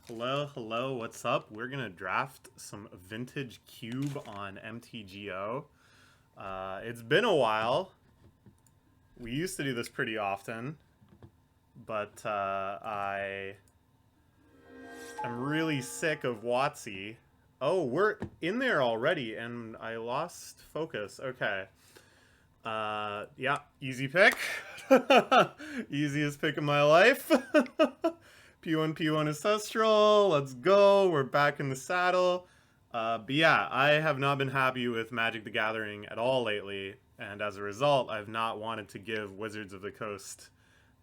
Hello, hello, what's up? We're gonna draft some vintage cube on MTGO. It's been a while. We used to do this pretty often, but I am really sick of WotC. Oh, we're in there already, and I lost focus. Okay. Yeah, easy pick. Easiest pick of my life. P1 Ancestral, let's go. We're back in the saddle. But yeah, I have not been happy with Magic the Gathering at all lately, and as a result, I've not wanted to give Wizards of the Coast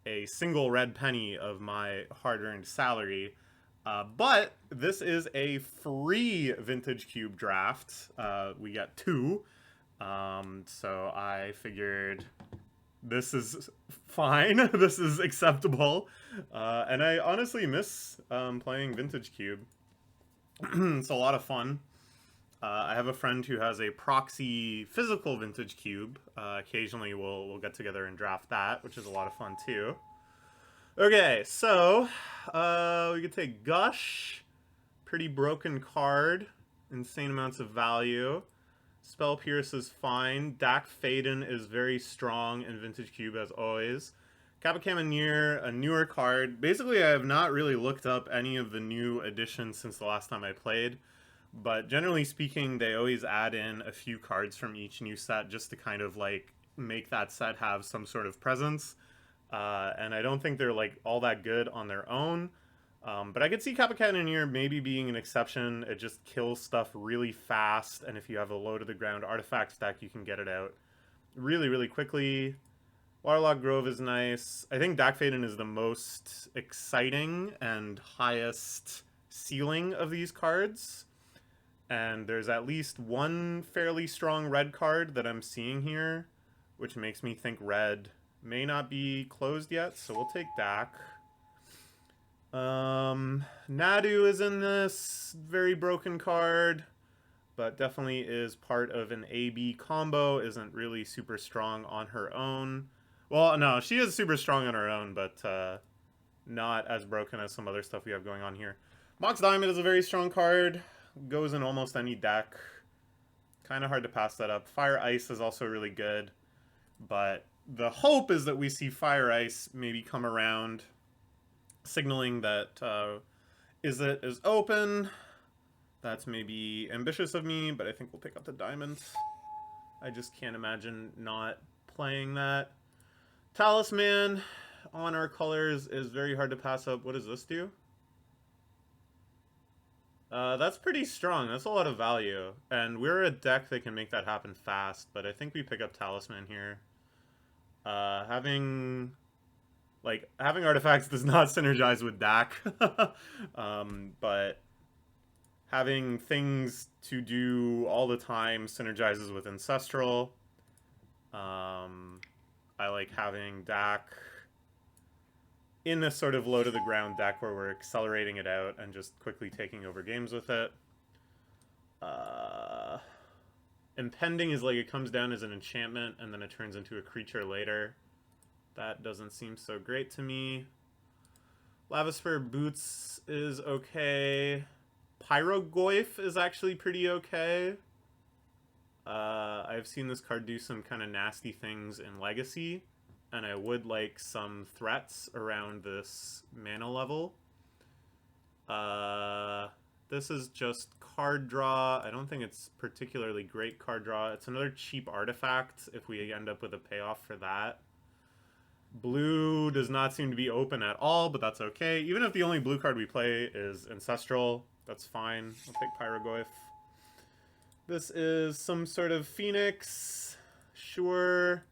a single red penny of my hard-earned salary. But this is a free Vintage Cube draft. We get two. So I figured this is fine. This is acceptable. And I honestly miss playing Vintage Cube. It's a lot of fun. I have a friend who has a proxy physical Vintage Cube. Occasionally we'll get together and draft that, which is a lot of fun too. Okay, so we could take Gush. Pretty broken card. Insane amounts of value. Spell Pierce is fine. Dak Faden is very strong in Vintage Cube as always. Capocamineer, a newer card. Basically, I have not really looked up any of the new additions since the last time I played. But generally speaking, they always add in a few cards from each new set just to kind of like make that set have some sort of presence. And I don't think they're like all that good on their own. But I could see Capocamineer maybe being an exception. It just kills stuff really fast, and if you have a low-to-the-ground artifact stack, you can get it out really, really quickly. Waterlogged Grove is nice. I think Dak Faden is the most exciting and highest ceiling of these cards. And there's at least one fairly strong red card that I'm seeing here, which makes me think red may not be closed yet, so we'll take Dak. Nadu is in this very broken card, but definitely is part of an AB combo, isn't really super strong on her own. Well, no, she is super strong on her own, but not as broken as some other stuff we have going on here. Mox Diamond is a very strong card, goes in almost any deck. Kind of hard to pass that up. Fire Ice is also really good, but the hope is that we see Fire Ice maybe come around, signaling that Izzet is open. That's maybe ambitious of me, but I think we'll pick up the diamond. I just can't imagine not playing that. Talisman on our colors is very hard to pass up. What does this do? That's pretty strong. That's a lot of value. And we're a deck that can make that happen fast, but I think we pick up Talisman here. Having artifacts does not synergize with Dak, but having things to do all the time synergizes with Ancestral. I like having Dak in a sort of low to the ground deck where we're accelerating it out and just quickly taking over games with it. Impending is like it comes down as an enchantment and then it turns into a creature later. That doesn't seem so great to me. Lavasphere Boots is okay. Pyrogoyf is actually pretty okay. I've seen this card do some kind of nasty things in Legacy, and I would like some threats around this mana level. This is just card draw. I don't think it's particularly great card draw. It's another cheap artifact if we end up with a payoff for that. Blue does not seem to be open at all, but that's okay. Even if the only blue card we play is Ancestral, that's fine. I'll take Pyrogoyf. This is some sort of Phoenix. Sure.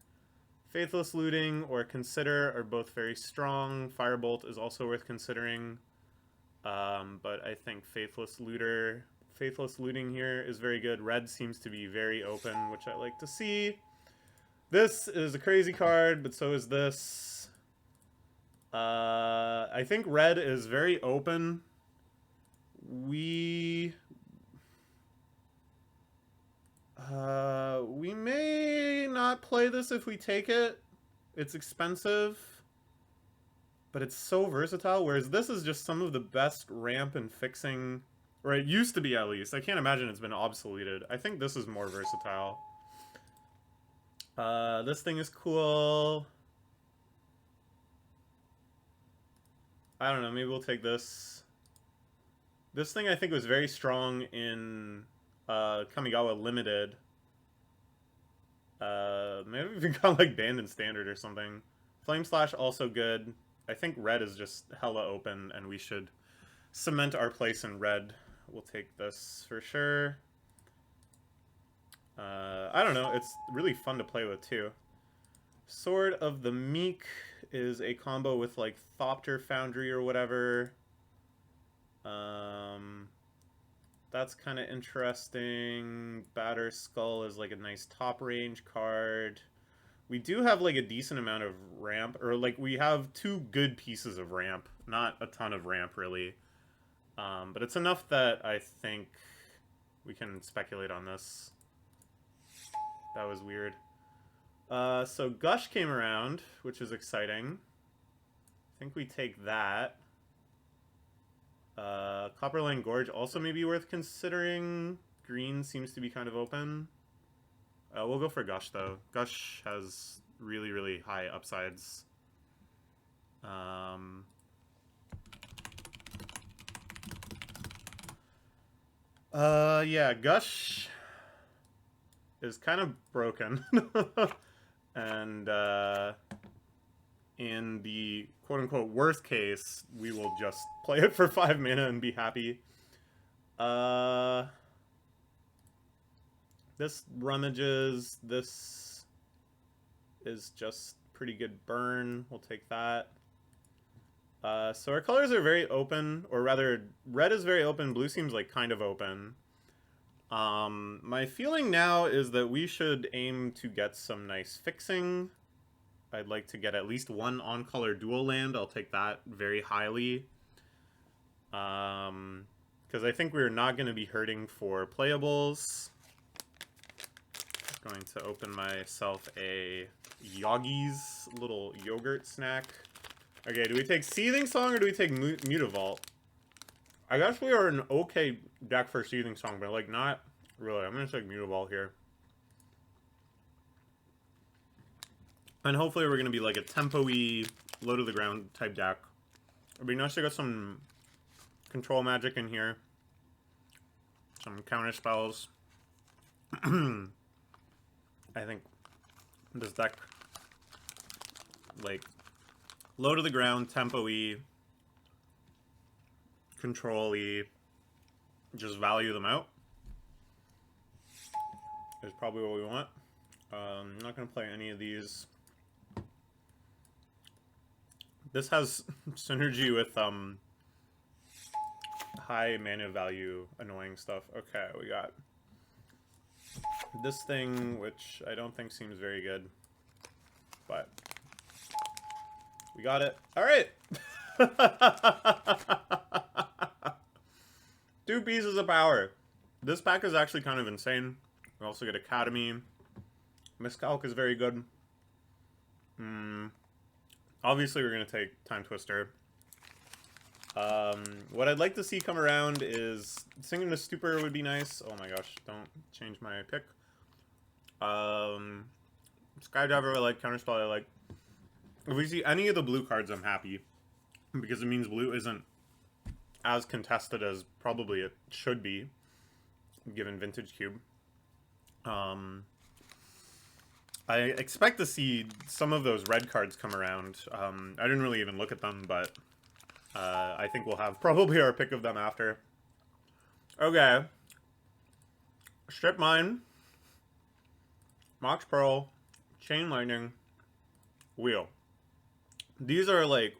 Faithless Looting or Consider are both very strong. Firebolt is also worth considering. But I think Faithless Looting here is very good. Red seems to be very open, which I like to see. This is a crazy card, but so is this. I think red is very open. We may not play this if we take it. It's expensive. but it's so versatile, whereas this is just some of the best ramp and fixing, or it used to be at least. I can't imagine it's been obsoleted. I think this is more versatile. This thing is cool. I don't know, maybe we'll take this. This thing I think was very strong in Kamigawa Limited. Maybe even got like banned in Standard or something. Flame Slash also good. I think red is just hella open, and we should cement our place in red. We'll take this for sure. I don't know. It's really fun to play with, too. Sword of the Meek is a combo with, like, Thopter Foundry or whatever. That's kind of interesting. Batter Skull is, like, a nice top-range card. We do have, like, a decent amount of ramp. Or, like, we have 2 good pieces of ramp. Not a ton of ramp, really. But it's enough that I think we can speculate on this. That was weird. So Gush came around, which is exciting. I think we take that. Copperline Gorge also may be worth considering. Green seems to be kind of open. We'll go for Gush, though. Gush has really, really high upsides. Yeah, Gush is kind of broken. And, in the quote-unquote worst case, we will just play it for 5 mana and be happy. This rummages. This is just pretty good burn. We'll take that. So our colors are very open, or rather, red is very open, blue seems like kind of open. My feeling now is that we should aim to get some nice fixing. I'd like to get at least 1 on-color dual land. I'll take that very highly. Because I think we're not going to be hurting for playables. Going to open myself a Yogi's little yogurt snack. Okay, do we take Seething Song or do we take Mutavault? I guess we are an okay deck for Seething Song, but like not really. I'm going to take Mutavault here. And hopefully we're going to be like a tempo-y, low to the ground type deck. It'd be nice to get some control magic in here. Some counter spells. I think this deck, like, low to the ground, tempo-y, control-y, just value them out is probably what we want. I'm not going to play any of these. This has synergy with high mana value annoying stuff. Okay, we got this thing, which I don't think seems very good, but we got it. All right. 2 pieces of power. This pack is actually kind of insane. We also get Academy. Miscalc is very good. Obviously, we're going to take Time Twister. What I'd like to see come around is Singing the Stupor would be nice. Oh my gosh, don't change my pick. Skydiver I like, Counterspell I like. If we see any of the blue cards, I'm happy. Because it means blue isn't as contested as probably it should be, given Vintage Cube. I expect to see some of those red cards come around. I didn't really even look at them, but I think we'll have probably our pick of them after. Okay. Strip Mine. Mox Pearl. Chain Lightning. Wheel. These are like...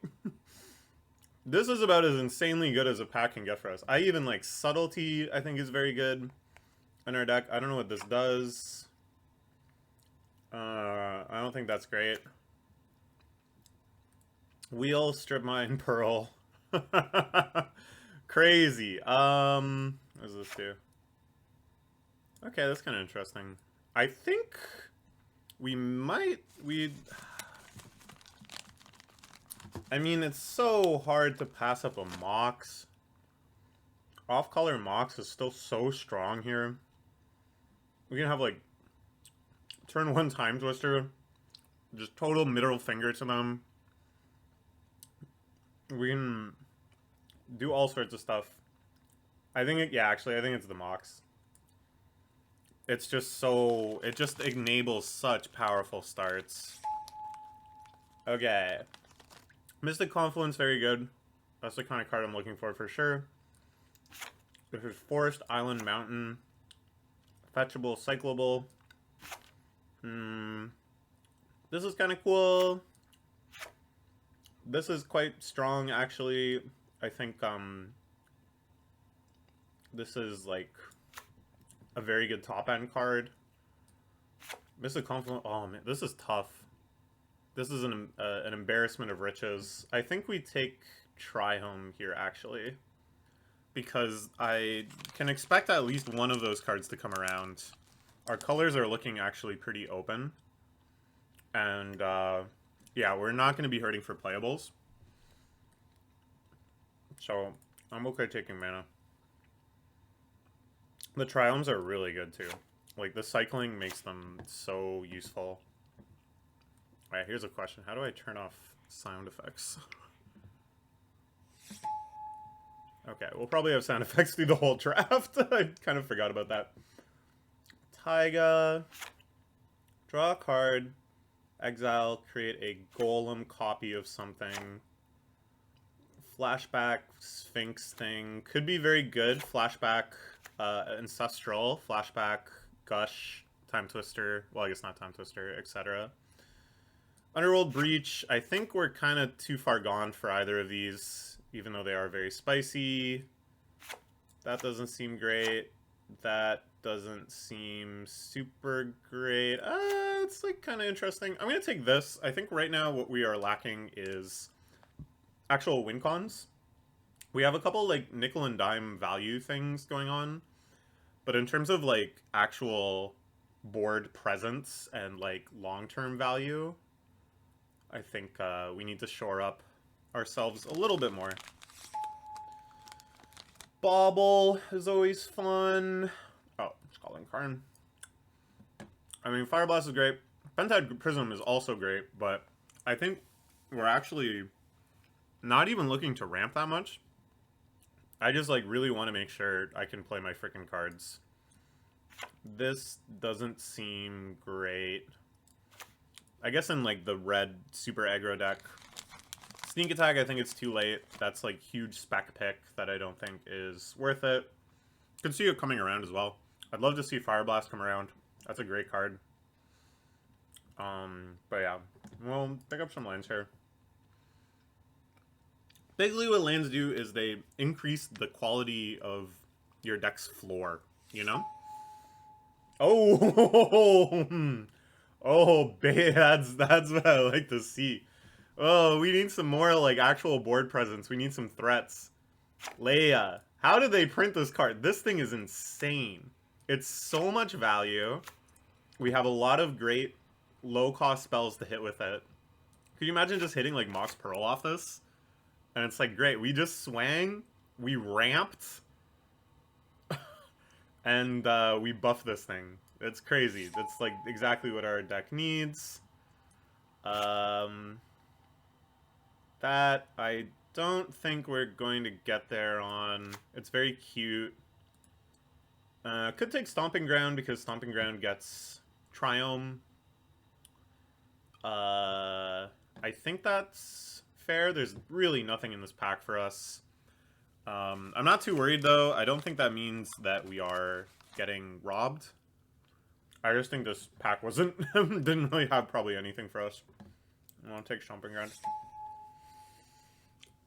This is about as insanely good as a pack can get for us. I even like Subtlety, I think is very good in our deck. I don't know what this does. I don't think that's great. Wheel, Strip Mine, Pearl. Crazy. What does this do? Okay, that's kind of interesting. I think we might... I mean, it's so hard to pass up a Mox. Off-color Mox is still so strong here. We can have, like, turn 1 Time Twister. Just total middle finger to them. We can do all sorts of stuff. I think yeah, actually, I think it's the Mox. It's just so... It just enables such powerful starts. Okay. Mystic Confluence, very good. That's the kind of card I'm looking for sure. This is Forest, Island, Mountain. Fetchable, cyclable. This is kind of cool. This is quite strong, actually. I think, this is, like, a very good top-end card. Mystic Confluence... Oh, man, this is tough. This is an embarrassment of riches. I think we take Tri-Home here, actually. Because I can expect at least one of those cards to come around. Our colors are looking actually pretty open. And, yeah, we're not going to be hurting for playables. So, I'm okay taking mana. The Tri-Homes are really good, too. Like, the cycling makes them so useful. Alright, here's a question. How do I turn off sound effects? Okay, we'll probably have sound effects through the whole draft. I kind of forgot about that. Taiga. Draw a card. Exile. Create a golem copy of something. Flashback Sphinx thing. Could be very good. Flashback Ancestral. Flashback Gush. Time Twister. Well, I guess not Time Twister, etc. Underworld Breach. I think we're kind of too far gone for either of these, even though they are very spicy. That doesn't seem great. That doesn't seem super great. It's like kind of interesting. I'm going to take this. I think right now what we are lacking is actual win cons. We have a couple like nickel and dime value things going on. But in terms of like actual board presence and like long-term value, I think we need to shore up ourselves a little bit more. Bauble is always fun. Oh, Scalding Karn. I mean, Fire Blast is great. Pentad Prism is also great, but I think we're actually not even looking to ramp that much. I just, like, really want to make sure I can play my freaking cards. This doesn't seem great. I guess in, like, the red super aggro deck. Sneak Attack, I think it's too late. That's, like, huge spec pick that I don't think is worth it. Could see it coming around as well. I'd love to see Fire Blast come around. That's a great card. But yeah. We'll pick up some lands here. Basically what lands do is they increase the quality of your deck's floor, you know? Oh! Oh, that's what I like to see. Oh, we need some more, like, actual board presence. We need some threats. Leia. How did they print this card? This thing is insane. It's so much value. We have a lot of great low-cost spells to hit with it. Could you imagine just hitting, like, Mox Pearl off this? And it's like, great, we just swang, we ramped, and we buffed this thing. It's crazy. That's, like, exactly what our deck needs. That, I don't think we're going to get there on. It's very cute. Could take Stomping Ground, because Stomping Ground gets Triome. I think that's fair. There's really nothing in this pack for us. I'm not too worried, though. I don't think that means that we are getting robbed. I just think this pack didn't really have probably anything for us. I want to take Stomping Ground.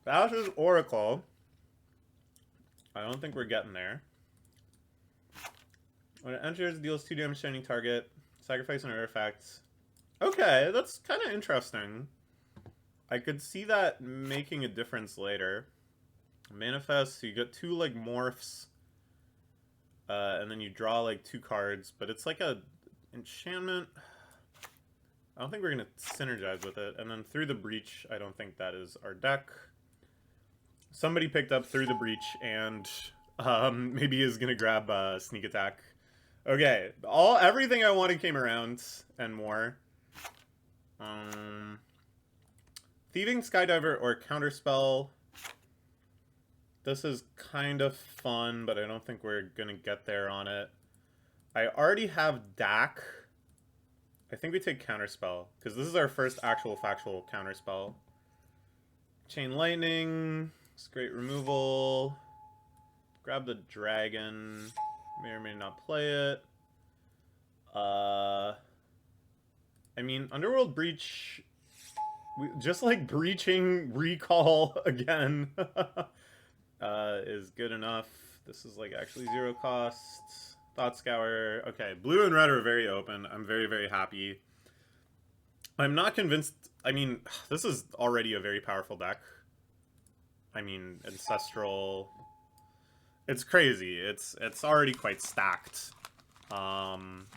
Valish's Oracle. I don't think we're getting there. When it enters, deals 2 damage to any target. Sacrifice an artifact. Okay, that's kind of interesting. I could see that making a difference later. Manifest, so you get 2, like, morphs. And then you draw, like, 2 cards. But it's like a enchantment. I don't think we're going to synergize with it. And then Through the Breach, I don't think that is our deck. Somebody picked up Through the Breach and maybe is going to grab Sneak Attack. Okay, everything I wanted came around and more. Thieving Skydiver or Counterspell. This is kind of fun, but I don't think we're going to get there on it. I already have Dak. I think we take Counterspell, because this is our first actual factual Counterspell. Chain Lightning. It's great removal. Grab the Dragon. May or may not play it. I mean, Underworld Breach... just like breaching Recall again is good enough. This is like actually 0 costs. Thought Scour. Okay, blue and red are very open. I'm very, very happy. I'm not convinced. I mean, this is already a very powerful deck. I mean, Ancestral. It's crazy. It's already quite stacked. I'm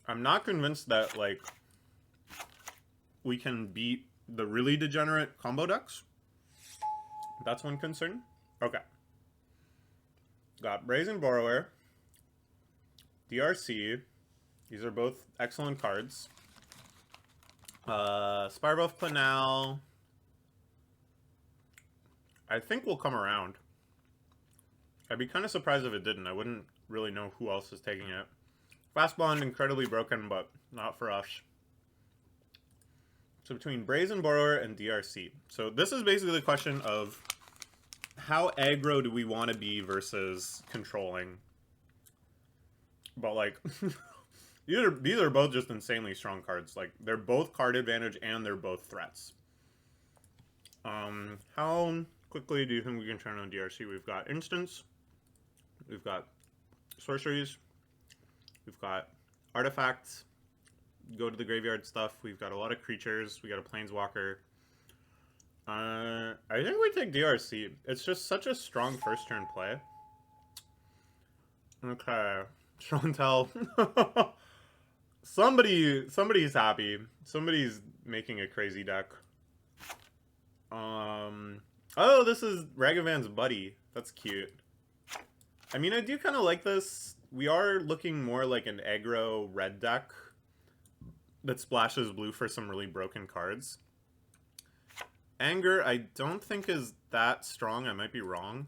not convinced that, like, we can beat the really degenerate combo decks. That's one concern. Okay. Got Brazen Borrower. DRC. These are both excellent cards. Spirebuff Planal. I think we'll come around. I'd be kind of surprised if it didn't. I wouldn't really know who else is taking it. Fast Bond, incredibly broken, but not for us. So between Brazen Borrower and DRC. So this is basically the question of how aggro do we want to be versus controlling. But, like, these are both just insanely strong cards. Like, they're both card advantage and they're both threats. How quickly do you think we can turn on DRC? We've got Instants. We've got Sorceries. We've got Artifacts. Go to the graveyard stuff. We've got a lot of creatures. We got a Planeswalker. I think we take DRC. It's just such a strong first turn play. Okay. Chantel. Somebody's happy. Somebody's making a crazy deck. Oh, this is Ragavan's buddy. That's cute. I mean, I do kind of like this. We are looking more like an aggro red deck that splashes blue for some really broken cards. Anger, I don't think is that strong. I might be wrong.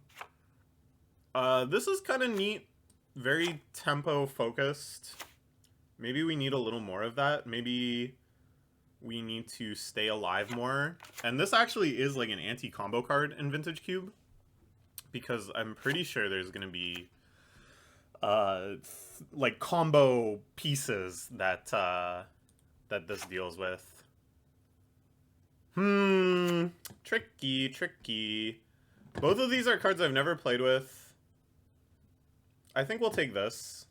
This is kind of neat. Very tempo focused. Maybe we need a little more of that. Maybe we need to stay alive more. And this actually is like an anti-combo card in Vintage Cube, because I'm pretty sure there's going to be like combo pieces that that this deals with. Tricky. Both of these are cards I've never played with. I think we'll take this.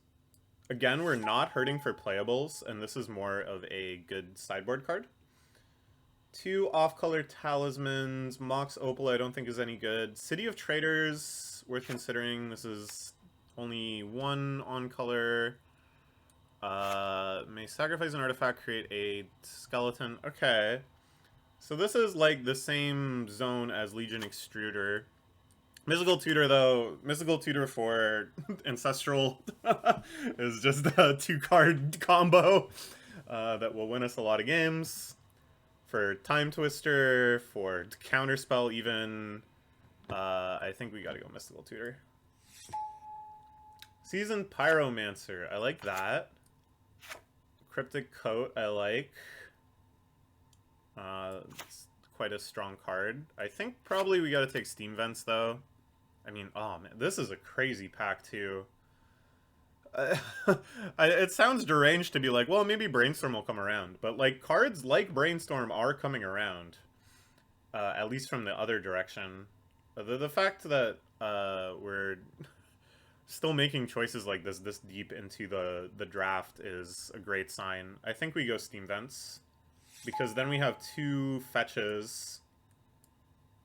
Again, we're not hurting for playables, and this is more of a good sideboard card. 2 off-color talismans. Mox Opal I don't think is any good. City of Traders, worth considering. This is only 1 on-color. May sacrifice an artifact, create a skeleton. Okay. So this is like the same zone as Legion Extruder. Mystical Tutor, though, Mystical Tutor for Ancestral is just a 2-card combo that will win us a lot of games. For Time Twister, for Counterspell even, I think we gotta go Mystical Tutor. Seasoned Pyromancer, I like that. Cryptic Coat, I like. It's quite a strong card. I think probably we gotta take Steam Vents, though. I mean, oh man, this is a crazy pack, too. It sounds deranged to be like, well, maybe Brainstorm will come around. But, like, cards like Brainstorm are coming around. At least from the other direction. The fact that we're still making choices like this deep into the draft is a great sign. I think we go Steam Vents. Because then we have 2 fetches.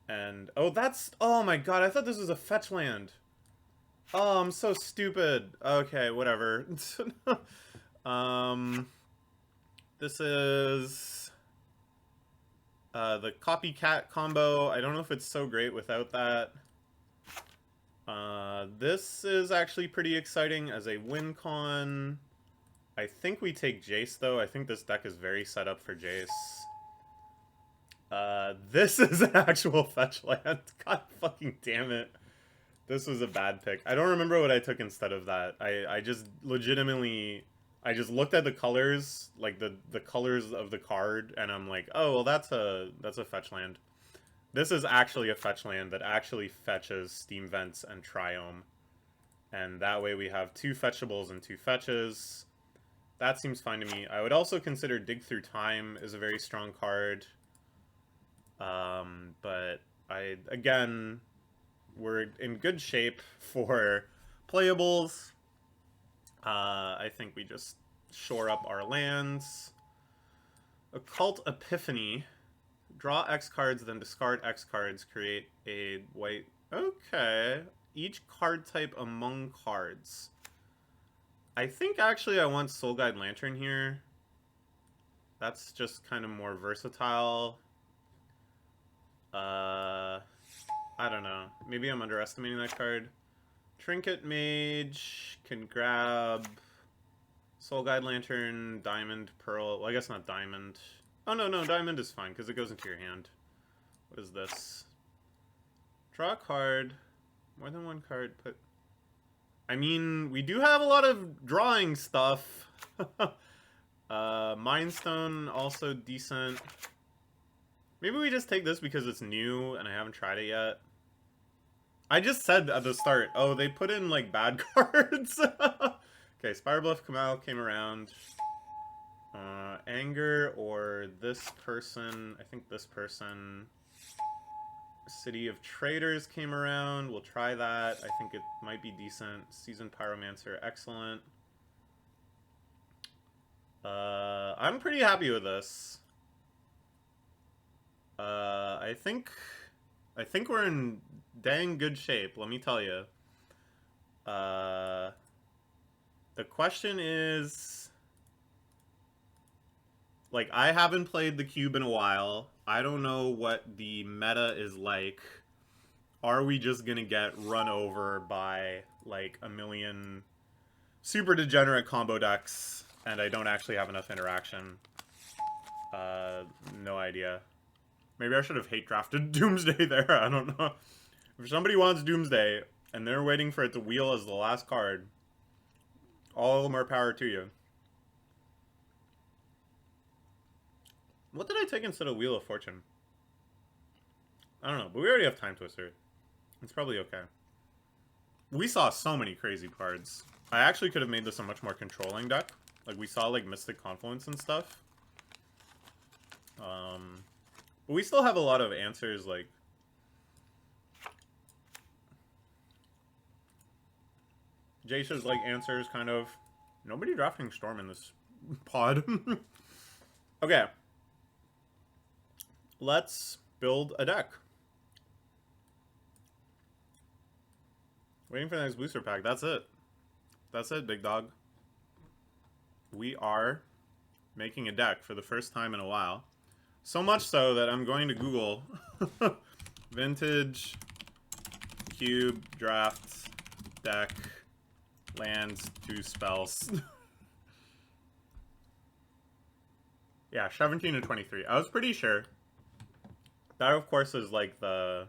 And, oh, that's, oh my god, I thought this was a fetch land. Oh, I'm so stupid. Okay, whatever. um, this is the copycat combo. I don't know if it's so great without that. This is actually pretty exciting as a win con. I think we take Jace, though. I think this deck is very set up for Jace. This is an actual fetch land. God fucking damn it. This was a bad pick. I don't remember what I took instead of that. I just legitimately... I just looked at the colors, like the colors of the card, and I'm like, oh, well, that's a fetch land. This is actually a fetch land that actually fetches Steam Vents and Triome. And that way we have 2 fetchables and 2 fetches. That seems fine to me. I would also consider Dig Through Time is a very strong card. But again, we're in good shape for playables. I think we just shore up our lands. Occult Epiphany. Draw X cards, then discard X cards. Create a white... Okay. Each card type among cards. I think actually I want Soul Guide Lantern here. That's just kind of more versatile. I don't know. Maybe I'm underestimating that card. Trinket Mage can grab Soul Guide Lantern, Diamond, Pearl. Well, I guess not Diamond. Oh, no, Diamond is fine because it goes into your hand. What is this? Draw a card. More than one card. Put. I mean, we do have a lot of drawing stuff. Mind Stone, also decent. Maybe we just take this because it's new and I haven't tried it yet. I just said at the start, oh, they put in, like, bad cards. Okay, Spire Bluff Kamal came around. Anger or this person. I think this person. City of Traders came around. We'll try that. I think it might be decent. Seasoned Pyromancer, excellent. I'm pretty happy with this. I think we're in dang good shape, let me tell you. The question is, like, I haven't played the cube in a while. I don't know what the meta is like. Are we just gonna get run over by, like, a million super degenerate combo decks, and I don't actually have enough interaction? No idea. Maybe I should have hate drafted Doomsday there, I don't know. If somebody wants Doomsday, and they're waiting for it to wheel as the last card, all more power to you. What did I take instead of Wheel of Fortune? I don't know, but we already have Time Twister. It's probably okay. We saw so many crazy cards. I actually could have made this a much more controlling deck. Like, we saw, like, Mystic Confluence and stuff. But we still have a lot of answers, like... Jace's, like, answers, kind of... Nobody drafting Storm in this pod. Okay. Let's build a deck. Waiting for the next booster pack. That's it. That's it, big dog. We are making a deck for the first time in a while. So much so that I'm going to Google vintage cube draft deck lands 2 spells. Yeah, 17 to 23. I was pretty sure. That, of course, is like the...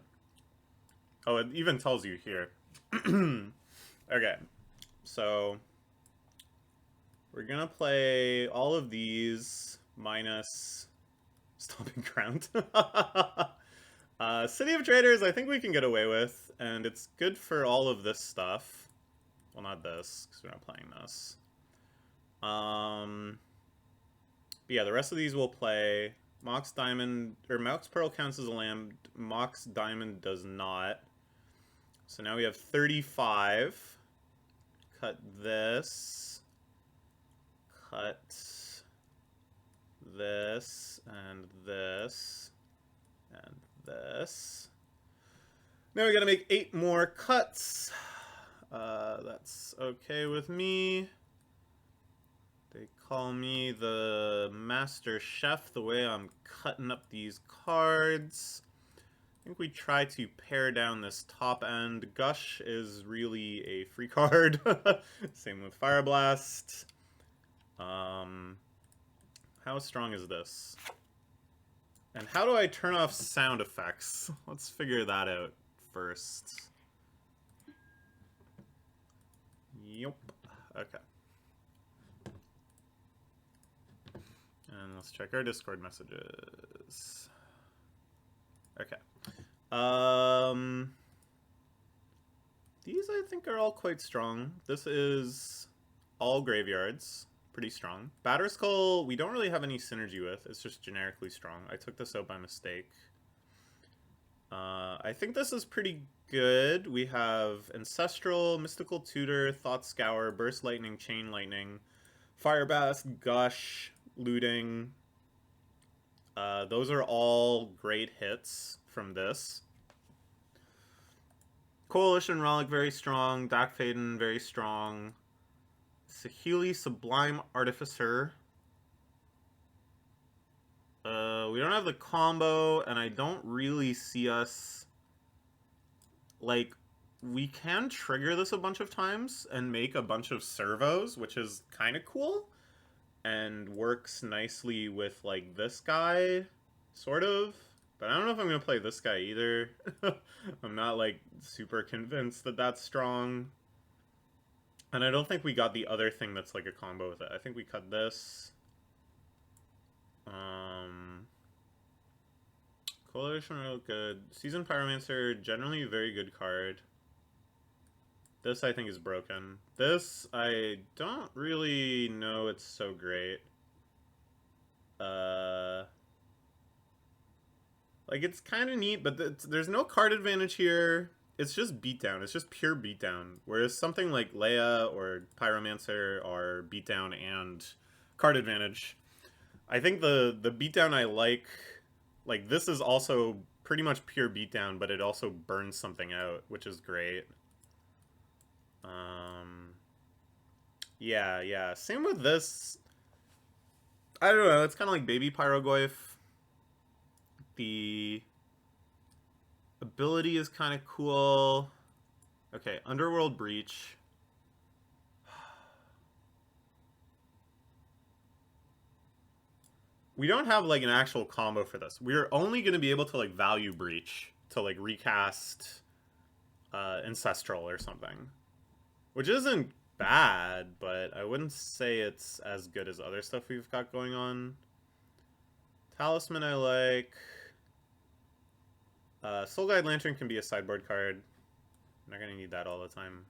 Oh, it even tells you here. Okay, so we're gonna play all of these minus Stomping Ground. City of Traders, I think we can get away with, and it's good for all of this stuff. Well, not this, because we're not playing this. But yeah, the rest of these we'll play. Mox Diamond, or Mox Pearl counts as a land. Mox Diamond does not. So now we have 35. Cut this. Cut this. And this. And this. Now we gotta make 8 more cuts. That's okay with me. They call me the master chef the way I'm cutting up these cards. I think we try to pare down this top end. Gush is really a free card. Same with Fire Blast. How strong is this? And how do I turn off sound effects? Let's figure that out first. Yup. Okay. And let's check our Discord messages. Okay. These I think are all quite strong. This is all graveyards. Pretty strong. Batterskull, we don't really have any synergy with. It's just generically strong. I took this out by mistake. I think this is pretty good. We have Ancestral, Mystical Tutor, Thought Scour, Burst Lightning, Chain Lightning, Fire Blast, Gush, Looting. Those are all great hits from this. Coalition Relic, very strong. Dakfaden, very strong. Saheeli, Sublime Artificer. We don't have the combo, and I don't really see us... Like, we can trigger this a bunch of times and make a bunch of servos, which is kind of cool. And works nicely with, like, this guy, sort of. But I don't know if I'm going to play this guy either. I'm not, like, super convinced that that's strong. And I don't think we got the other thing that's, like, a combo with it. I think we cut this. Coalition real good. Seasoned Pyromancer, generally a very good card. This I think is broken. This, I don't really know it's so great. Like, it's kind of neat, but there's no card advantage here. It's just beatdown. It's just pure beatdown. Whereas something like Leia or Pyromancer are beatdown and card advantage. I think the beatdown I like this is also pretty much pure beatdown, but it also burns something out, which is great. Yeah. Same with this. I don't know. It's kind of like Baby Pyrogoyf. The ability is kind of cool. Okay, Underworld Breach. We don't have, like, an actual combo for this. We're only going to be able to, like, value Breach to, like, recast Ancestral or something. Which isn't bad, but I wouldn't say it's as good as other stuff we've got going on. Talisman I like. Soul Guide Lantern can be a sideboard card. I'm not going to need that all the time.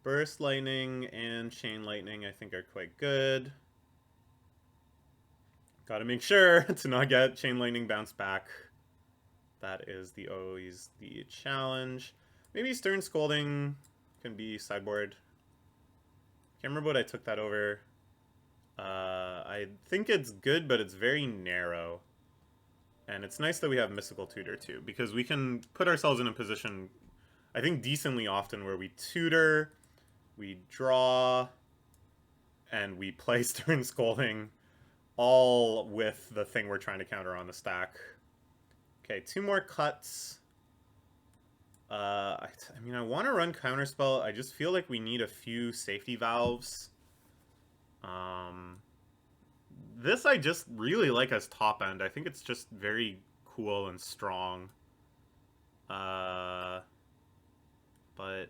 Burst Lightning and Chain Lightning I think are quite good. Gotta make sure to not get Chain Lightning bounce back. That is always the challenge. Maybe Stern Scolding can be sideboard. Can't remember what I took that over. I think it's good, but it's very narrow. And it's nice that we have Mystical Tutor too, because we can put ourselves in a position, I think, decently often where we tutor, we draw, and we play Stern Scolding, all with the thing we're trying to counter on the stack. Okay, 2 more cuts. I mean, I want to run Counterspell. I just feel like we need a few safety valves. This I just really like as top end. I think it's just very cool and strong. But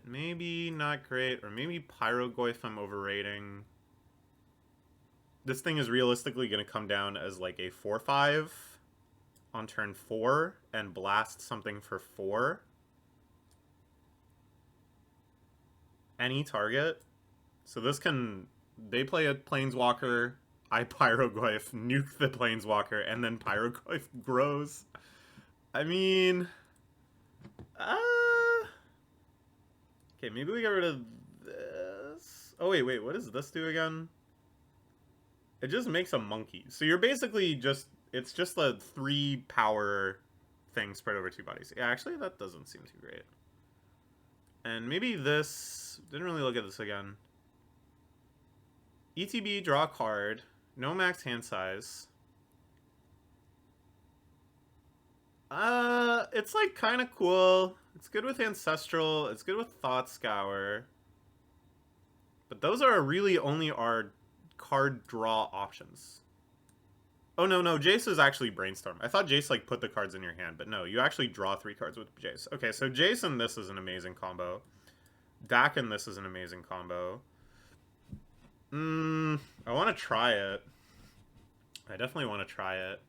maybe not great, or maybe Pyrogoyf I'm overrating. This thing is realistically going to come down as like a 4/5 on turn 4 and blast something for 4. Any target. So this can... They play a Planeswalker, I Pyrogoyf, nuke the Planeswalker, and then Pyrogoyf grows. I mean... Okay, maybe we get rid of this. Oh, wait, what does this do again? It just makes a monkey. So you're basically just... It's just a 3 power thing spread over 2 bodies. Yeah, actually, that doesn't seem too great. And maybe this... Didn't really look at this again. ETB, draw a card. No max hand size. It's like kind of cool. It's good with Ancestral. It's good with Thought Scour. But those are really only our card draw options. Oh, no, Jace is actually Brainstorm. I thought Jace, like, put the cards in your hand, but no, you actually draw 3 cards with Jace. Okay, so Jace and this is an amazing combo. Dak and this is an amazing combo. I want to try it. I definitely want to try it.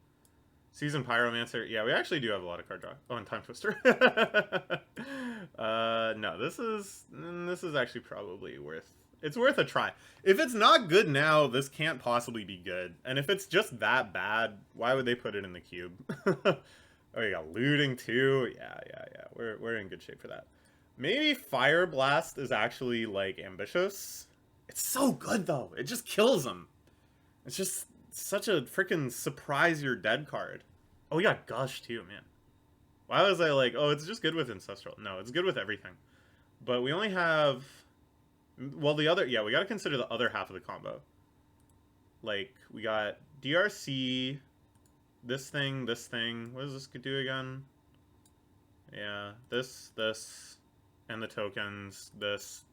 Seasoned Pyromancer. Yeah, we actually do have a lot of card draw. Oh, and Time Twister. No, this is actually probably worth... It's worth a try. If it's not good now, this can't possibly be good. And if it's just that bad, why would they put it in the cube? Oh, you got looting too. Yeah. We're in good shape for that. Maybe Fire Blast is actually like ambitious. It's so good though. It just kills them. It's just such a freaking surprise you're dead card. Oh, we got Gush too, man. Why was I like, oh, it's just good with Ancestral? No, it's good with everything. But we only have... Well, the other... Yeah, we gotta consider the other half of the combo. Like, we got DRC, this thing. What does this do again? Yeah, this, and the tokens, this.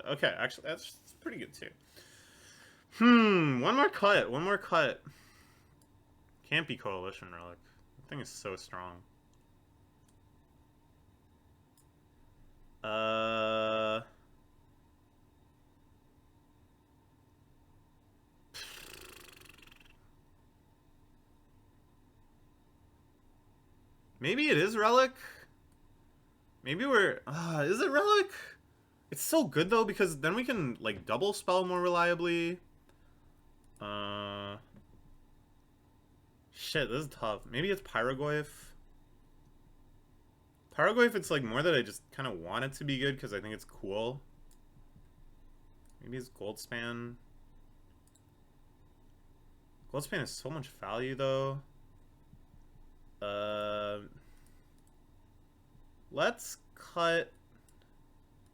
Okay, actually, that's pretty good too. One more cut. Can't be Coalition Relic. That thing is so strong. Maybe it is Relic. Maybe we're... is it Relic? It's so good, though, because then we can, like, double spell more reliably. Shit, this is tough. Maybe it's Pyrogoyf. Pyrogoyf, it's, like, more that I just kind of want it to be good because I think it's cool. Maybe it's Goldspan. Goldspan has so much value, though. Let's cut...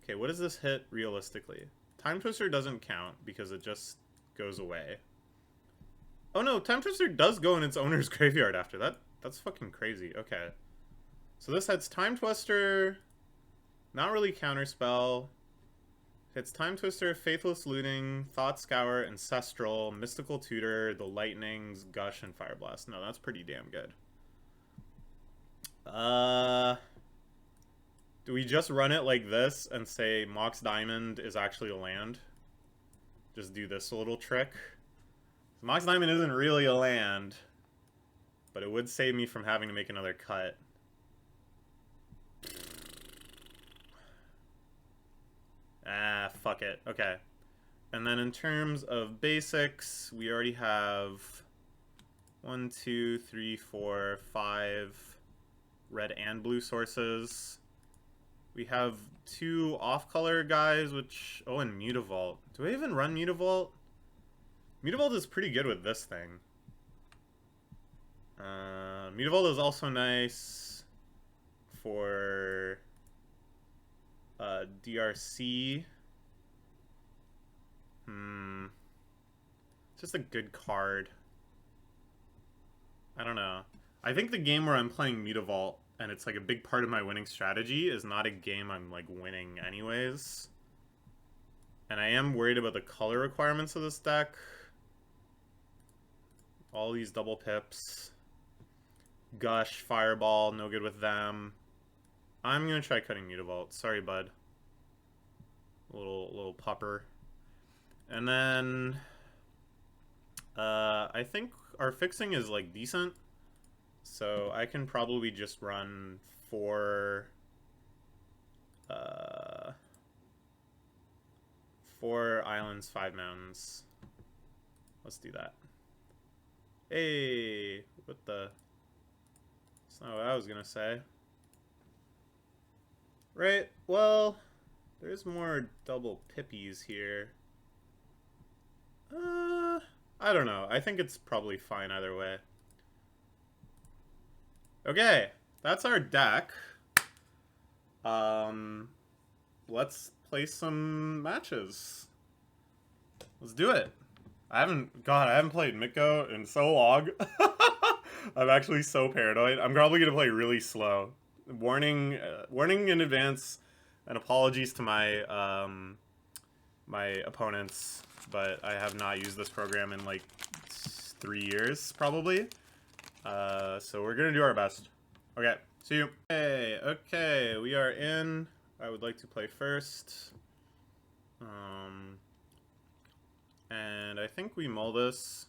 Okay, what does this hit realistically? Time Twister doesn't count because it just goes away. Oh no, Time Twister does go in its owner's graveyard after that. That's fucking crazy. Okay. So this hits Time Twister, not really counterspell. Hits Time Twister, Faithless Looting, Thought Scour, Ancestral, Mystical Tutor, the Lightnings, Gush, and Fire Blast. No, that's pretty damn good. Do we just run it like this and say Mox Diamond is actually a land? Just do this little trick. Mox Diamond isn't really a land, but it would save me from having to make another cut. Fuck it. Okay. And then in terms of basics, we already have 1, 2, 3, 4, 5 red and blue sources. We have 2 off-color guys, which... Oh, and Mutavault. Do I even run Mutavault? Mutavault is pretty good with this thing. Mutavault is also nice for DRC. It's just a good card. I don't know. I think the game where I'm playing Mutavault and it's like a big part of my winning strategy is not a game I'm like winning anyways. And I am worried about the color requirements of this deck. All these double pips. Gush, Fireball, no good with them. I'm gonna try cutting Mutavault. Sorry, bud. Little pupper. And then I think our fixing is like decent. So I can probably just run 4 islands, 5 mountains. Let's do that. Hey, what the... That's not what I was gonna say. Right, well, there's more double pippies here. I don't know. I think it's probably fine either way. Okay, that's our deck. Let's play some matches. Let's do it. I haven't played Mitgo in so long. I'm actually so paranoid. I'm probably gonna play really slow. Warning, warning in advance, and apologies to my my opponents, but I have not used this program in like 3 years probably. So we're gonna do our best. Okay, see you. Hey, okay, we are in. I would like to play first. And I think we mull this.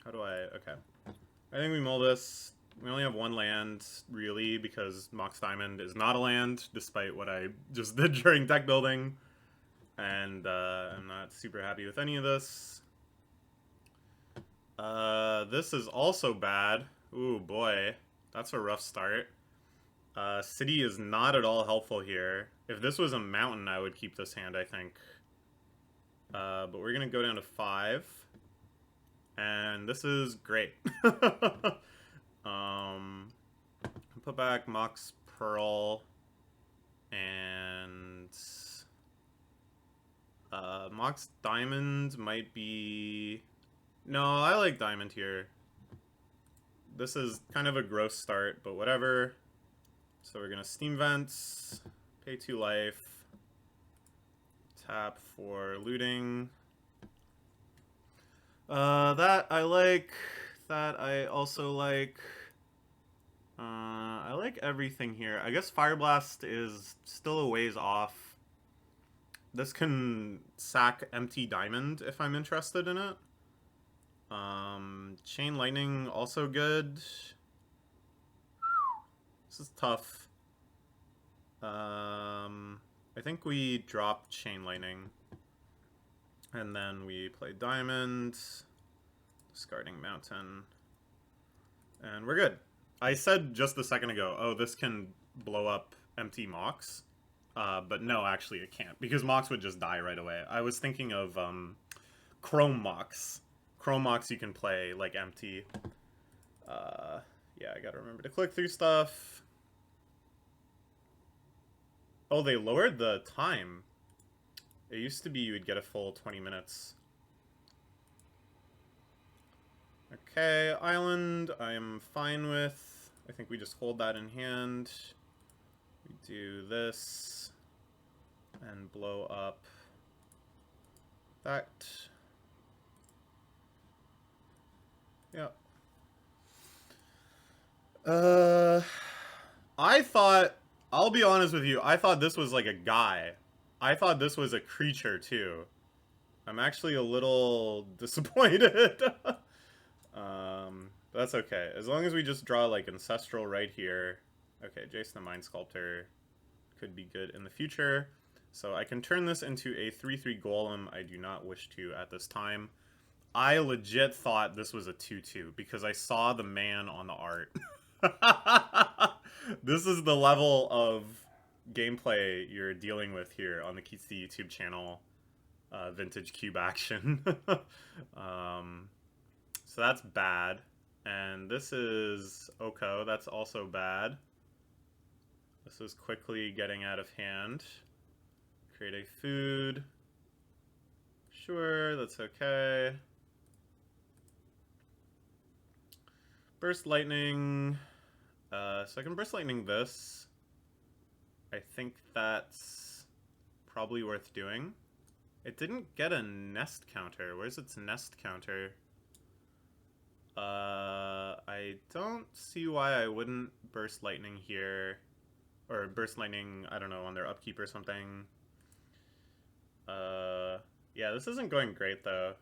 How do I? Okay. I think we mull this. We only have one land, really, because Mox Diamond is not a land, despite what I just did during deck building. And I'm not super happy with any of this. This is also bad. Ooh, boy. That's a rough start. City is not at all helpful here. If this was a mountain, I would keep this hand, I think. But we're going to go down to 5. And this is great. Put back Mox Pearl. And Mox Diamond might be... No, I like Diamond here. This is kind of a gross start, but whatever. So we're going to Steam Vents, pay 2 life, tap for looting. That I like. That I also like. I like everything here. I guess Fire Blast is still a ways off. This can sack empty Diamond if I'm interested in it. Chain Lightning also good. This is tough. I think we drop Chain Lightning. And then we play Diamond, discarding Mountain, and we're good. I said just a second ago, oh, this can blow up empty Mox, but no, actually it can't, because Mox would just die right away. I was thinking of Chrome Mox. Chrome Mox you can play like empty. Yeah, I gotta remember to click through stuff. Oh, they lowered the time. It used to be you would get a full 20 minutes. Okay, Island, I'm fine with. I think we just hold that in hand. We do this. And blow up that. Yeah. I thought, I'll be honest with you, I thought this was like a guy. I thought this was a creature, too. I'm actually a little disappointed. That's okay. As long as we just draw, like, Ancestral right here. Okay, Jason the Mind Sculptor could be good in the future. So I can turn this into a 3/3 Golem. I do not wish to at this time. I legit thought this was a 2/2 because I saw the man on the art. This is the level of gameplay you're dealing with here on the Keats the YouTube channel. Vintage cube action. So that's bad. And this is Oko. That's also bad. This is quickly getting out of hand. Create a food. Sure, that's okay. Burst Lightning. So I can Burst Lightning this. I think that's probably worth doing. It didn't get a nest counter. Where's its nest counter? I don't see why I wouldn't Burst Lightning here. Or Burst Lightning, I don't know, on their upkeep or something. Yeah, this isn't going great, though.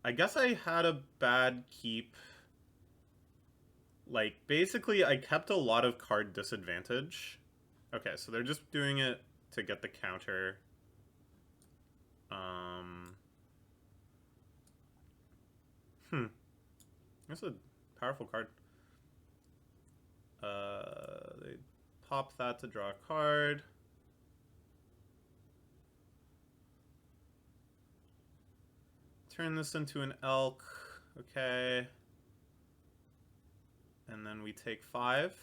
I guess I had a bad keep. Like, basically, I kept a lot of card disadvantage. Okay, so they're just doing it to get the counter. That's a powerful card. They pop that to draw a card. Turn this into an elk. Okay. And then we take 5.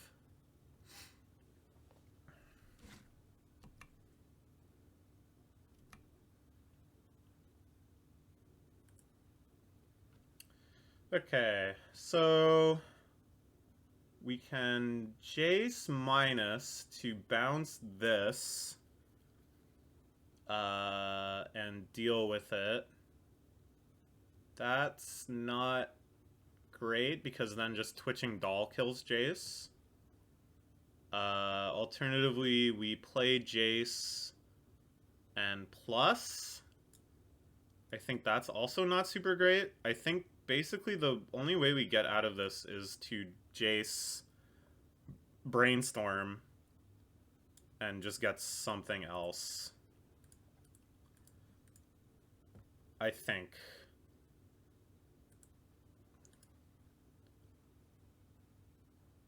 Okay, so we can Jace minus to bounce this and deal with it. That's not great because then just twitching Doll kills Jace. Alternatively, we play Jace and plus. I think that's also not super great. I think basically the only way we get out of this is to Jace Brainstorm and just get something else. I think.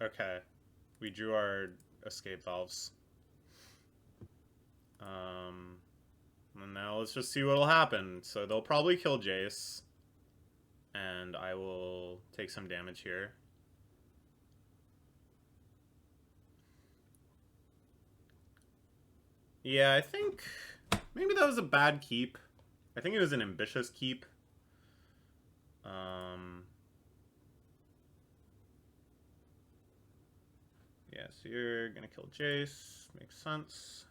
Okay. We drew our escape valves. And now let's just see what'll happen. So they'll probably kill Jace. And I will take some damage here. Yeah, I think maybe that was a bad keep. I think it was an ambitious keep. Yeah, so you're gonna kill Jace. Makes sense.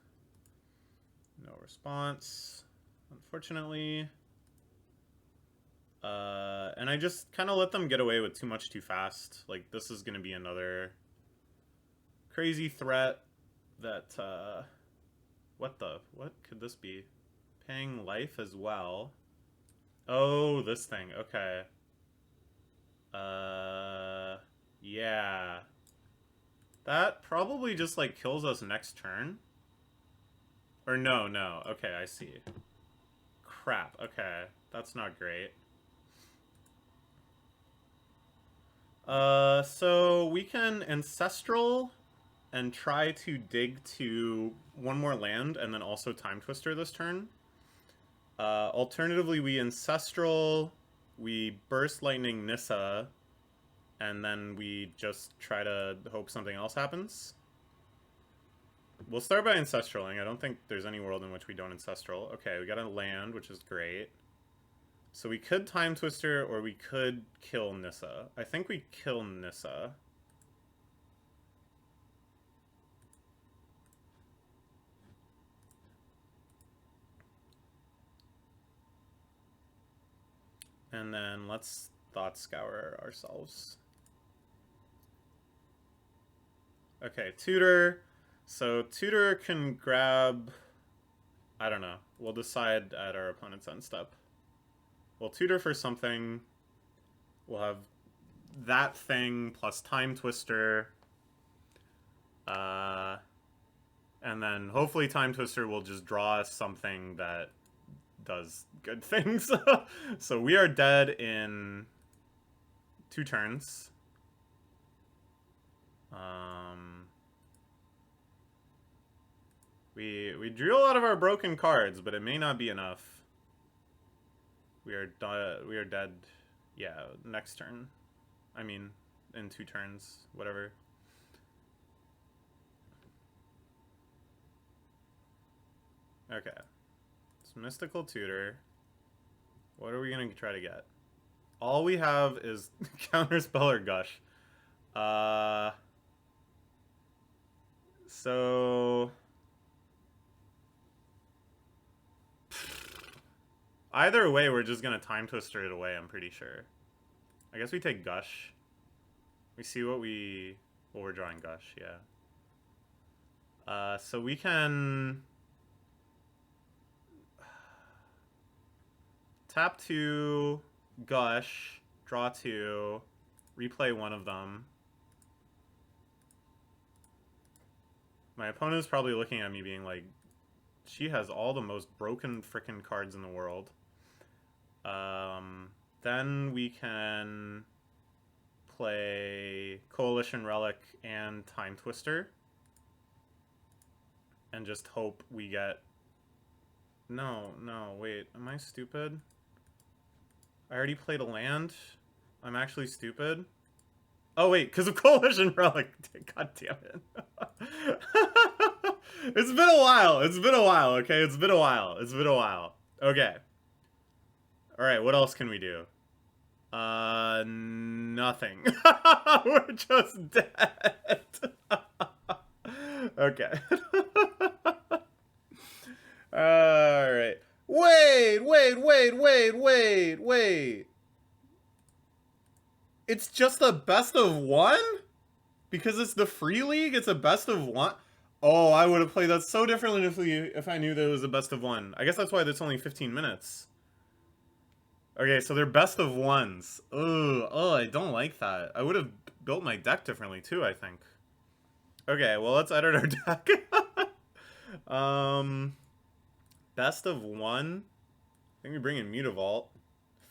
No response, unfortunately. And I just kind of let them get away with too much too fast. Like, this is gonna be another crazy threat that, what could this be? Paying life as well. Oh, this thing, okay. Yeah. That probably just, like, kills us next turn. Or no, okay, I see. Crap, okay. That's not great. So we can Ancestral and try to dig to one more land and then also Time Twister this turn. Alternatively, we Ancestral, we Burst Lightning Nissa, and then we just try to hope something else happens. We'll start by Ancestraling. I don't think there's any world in which we don't Ancestral. Okay, we got a land, which is great. So we could Time Twister, or we could kill Nissa. I think we kill Nissa. And then let's Thought Scour ourselves. Okay, Tutor. So Tutor can grab... I don't know. We'll decide at our opponent's end step. We'll Tutor for something. We'll have that thing plus Time Twister. And then hopefully Time Twister will just draw us something that does good things. So we are dead in 2 turns. We drew a lot of our broken cards, but it may not be enough. We are dead. Yeah, next turn. I mean, in 2 turns, whatever. Okay. It's Mystical Tutor. What are we gonna try to get? All we have is Counterspell or Gush. So... Either way, we're just gonna Time Twister it away, I'm pretty sure. I guess we take Gush. We see what we... Well, we're drawing Gush, yeah. So we can... Tap 2, Gush, draw 2, replay one of them. My opponent's probably looking at me being like, she has all the most broken frickin' cards in the world. Then we can play Coalition Relic and Time Twister. And just hope we get... No, wait, am I stupid? I already played a land? I'm actually stupid? Oh, wait, because of Coalition Relic. God damn it. It's been a while. It's been a while, okay? It's been a while. It's been a while. Okay. Alright, what else can we do? Nothing. We're just dead. Okay. Alright. Wait. It's just a best of one? Because it's the free league, it's a best of one? Oh, I would have played that so differently if I knew that it was a best of one. I guess that's why it's only 15 minutes. Okay, so they're best of ones. Oh, I don't like that. I would have built my deck differently too, I think. Okay, well, let's edit our deck. Best of one. I think we bring in Mutavault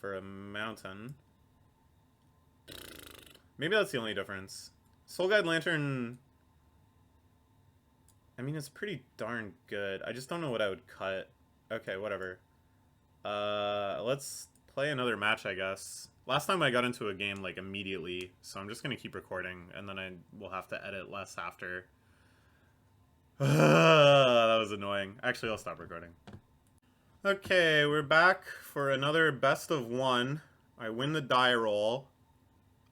for a mountain. Maybe that's the only difference. Soul Guide Lantern, I mean, it's pretty darn good. I just don't know what I would cut. Okay, whatever. Let's play another match, I guess. Last time I got into a game, like, immediately, so I'm just gonna keep recording, and then I will have to edit less after. That was annoying. Actually, I'll stop recording. Okay, we're back for another best of one. I win the die roll.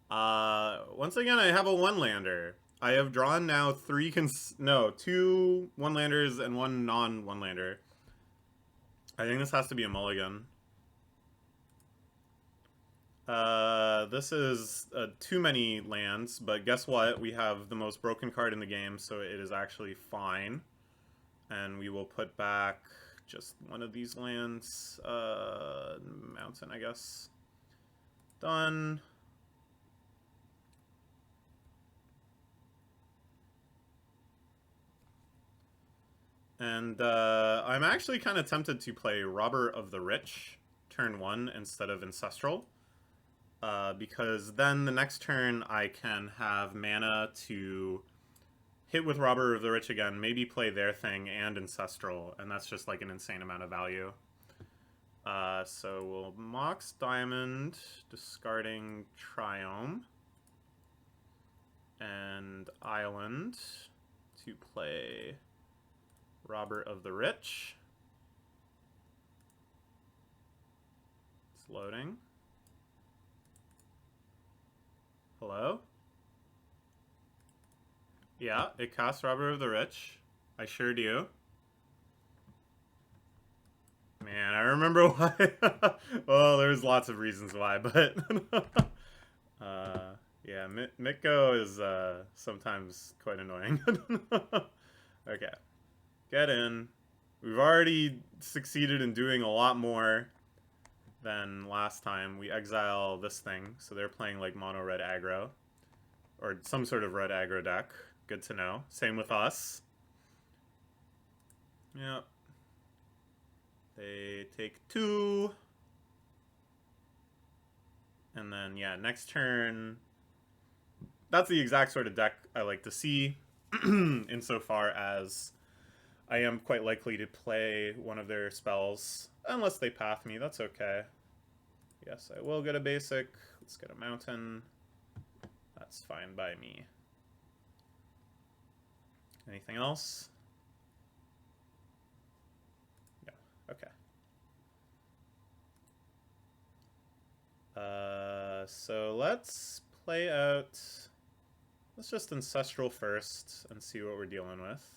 Once again, I have a one-lander. I have drawn now two one-landers and one non-one-lander. I think this has to be a mulligan. This is too many lands, but guess what? We have the most broken card in the game, so it is actually fine. And we will put back just one of these lands. Mountain, I guess. Done. And I'm actually kind of tempted to play Robber of the Rich turn 1 instead of Ancestral. Because then the next turn I can have mana to hit with Robber of the Rich again, maybe play their thing and Ancestral, and that's just like an insane amount of value. So we'll Mox Diamond, discarding Triome, and Island to play Robber of the Rich. It's loading. Hello? Yeah, it casts Robber of the Rich. I sure do. Man, I remember why. Well, there's lots of reasons why, but yeah, Mitko is sometimes quite annoying. Okay, get in. We've already succeeded in doing a lot more than last time. We exile this thing, so they're playing like mono red aggro, or some sort of red aggro deck. Good to know. Same with us. Yep. They take 2. And then, yeah, next turn. That's the exact sort of deck I like to see, insofar as I am quite likely to play one of their spells. Unless they path me, that's okay. Yes, I will get a basic. Let's get a mountain. That's fine by me. Anything else? No. Okay. So let's play out... Let's just Ancestral first and see what we're dealing with.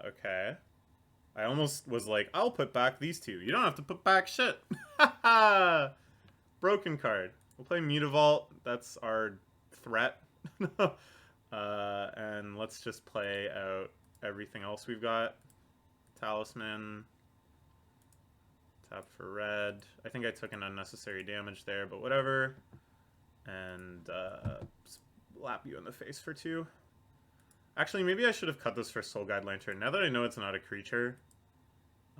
Okay. I almost was like, I'll put back these two. You don't have to put back shit. Broken card. We'll play Mutavault. That's our threat. And let's just play out everything else we've got. Talisman. Tap for red. I think I took an unnecessary damage there, but whatever. And slap you in the face for 2. Actually, maybe I should have cut this for Soul Guide Lantern. Now that I know it's not a creature,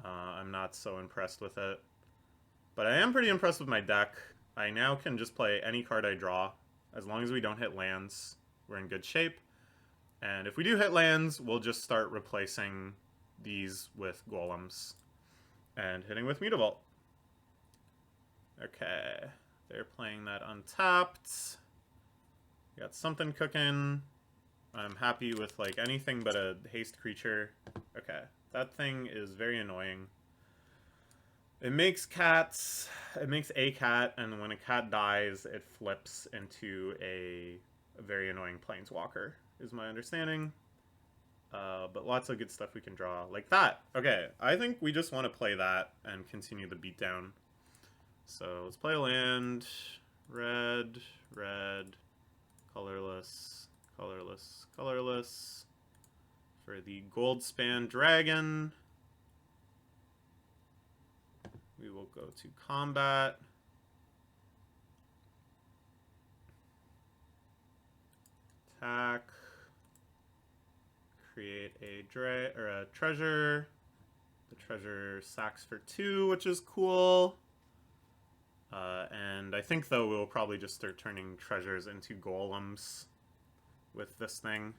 I'm not so impressed with it. But I am pretty impressed with my deck. I now can just play any card I draw. As long as we don't hit lands, we're in good shape. And if we do hit lands, we'll just start replacing these with golems and hitting with Mutavault. Okay. They're playing that untapped. Got something cooking. I'm happy with like anything but a haste creature. Okay, that thing is very annoying. It makes cats, it makes a cat, and when a cat dies, it flips into a very annoying planeswalker, is my understanding. But lots of good stuff we can draw. Like that. Okay, I think we just want to play that and continue the beatdown. So let's play a land. Red, red, colorless, colorless, colorless. For the Goldspan Dragon, we will go to combat. Attack. Create a treasure. The treasure sacks for 2, which is cool. And I think, though, we'll probably just start turning treasures into golems with this thing.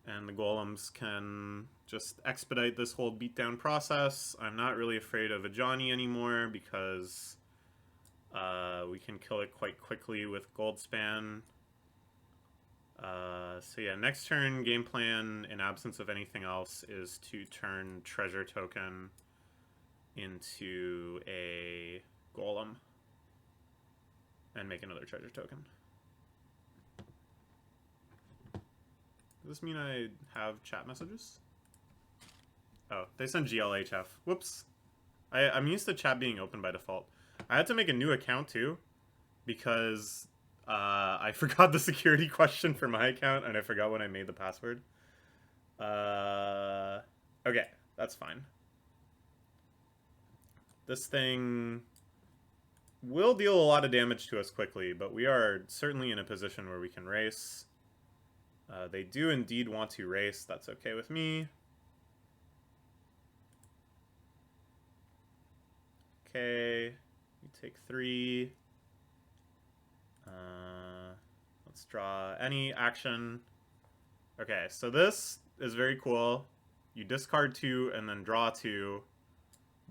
And the golems can just expedite this whole beatdown process. I'm not really afraid of a Johnny anymore because we can kill it quite quickly with Goldspan. So yeah, next turn game plan, in absence of anything else, is to turn treasure token into a golem and make another treasure token. Does this mean I have chat messages? Oh, they sent GLHF. Whoops. I'm used to chat being open by default. I had to make a new account too because I forgot the security question for my account, and I forgot when I made the password. Okay, that's fine. This thing will deal a lot of damage to us quickly, but we are certainly in a position where we can race. They do indeed want to race. That's okay with me. Okay, we take 3. Let's draw any action. Okay, so this is very cool. You discard 2 and then draw 2,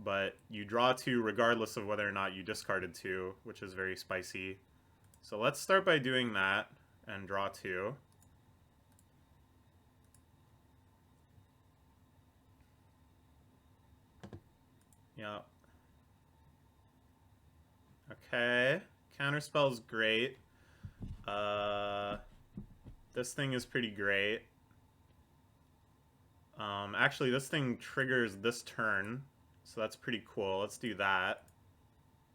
but you draw 2 regardless of whether or not you discarded 2, which is very spicy. So let's start by doing that and draw 2. Yeah. Okay. Counterspell's great. This thing is pretty great. Actually, this thing triggers this turn, so that's pretty cool. Let's do that.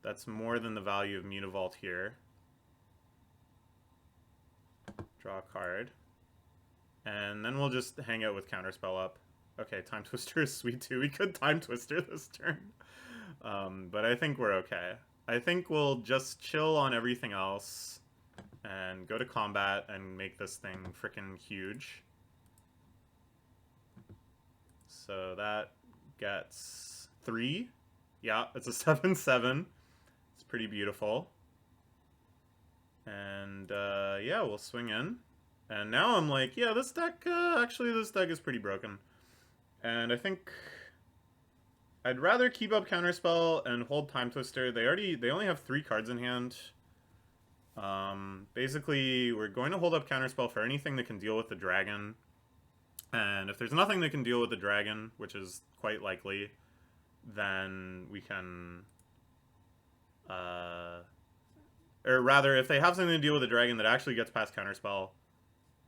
That's more than the value of Mutavault here. Draw a card. And then we'll just hang out with Counterspell up. Okay, Time Twister is sweet too. We could Time Twister this turn. But I think we're okay. I think we'll just chill on everything else and go to combat and make this thing frickin' huge. So that gets 3. Yeah, it's a 7/7. It's pretty beautiful. And yeah, we'll swing in. And now I'm like, yeah, this deck, actually this deck is pretty broken. And I think I'd rather keep up Counterspell and hold Time Twister. They only have 3 cards in hand. Basically, we're going to hold up Counterspell for anything that can deal with the dragon. And if there's nothing that can deal with the dragon, which is quite likely, then we can... or rather, if they have something to deal with the dragon that actually gets past Counterspell,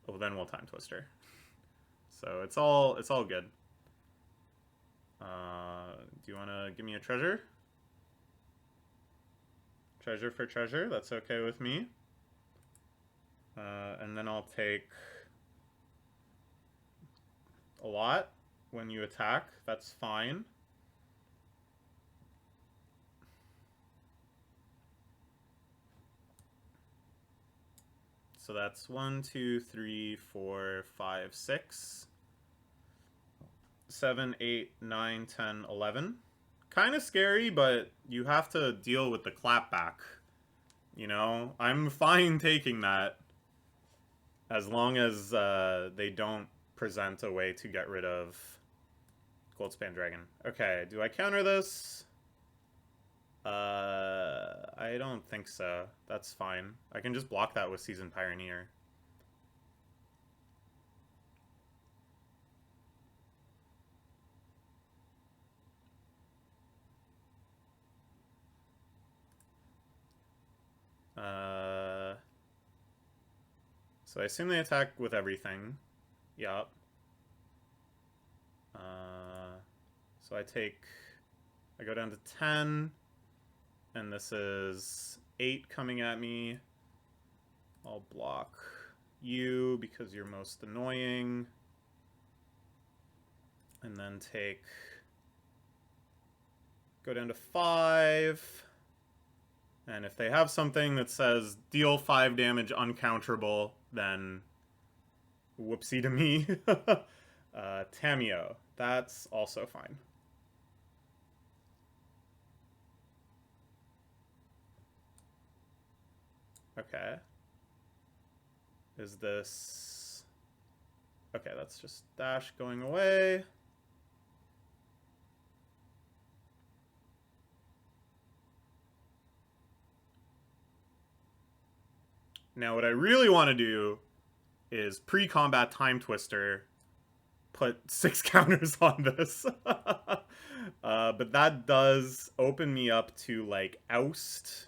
well, then we'll Time Twister. So it's all good. Do you want to give me a treasure? Treasure for treasure, that's okay with me. And then I'll take a lot when you attack, that's fine. So that's 1, 2, 3, 4, 5, 6, 7, 8, 9, 10, 11. Kind of scary, but you have to deal with the clapback. You know, I'm fine taking that as long as they don't present a way to get rid of Goldspan Dragon. Okay, do I counter this? I I don't think so. That's fine. I can just block that with Seasoned Pioneer. So I assume they attack with everything. Yup. So I go down to 10, and this is 8 coming at me. I'll block you because you're most annoying. And then go down to 5. And if they have something that says deal 5 damage uncounterable, then whoopsie to me. Tamio, that's also fine. Okay. Is this... Okay, that's just dash going away. Now what I really want to do is pre-combat Time Twister, put 6 counters on this. But that does open me up to, like, Oust